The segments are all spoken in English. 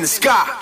the sky.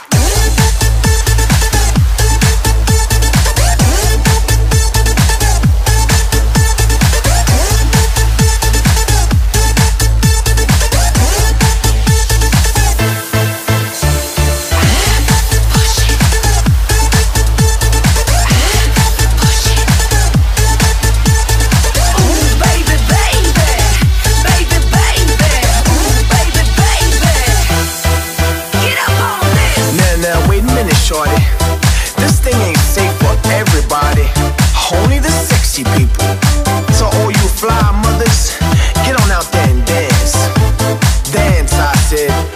Shorty, this thing ain't safe for everybody, only the sexy people. So all you fly mothers, get on out there and dance. Dance, I said.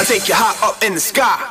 Take you high up in the sky.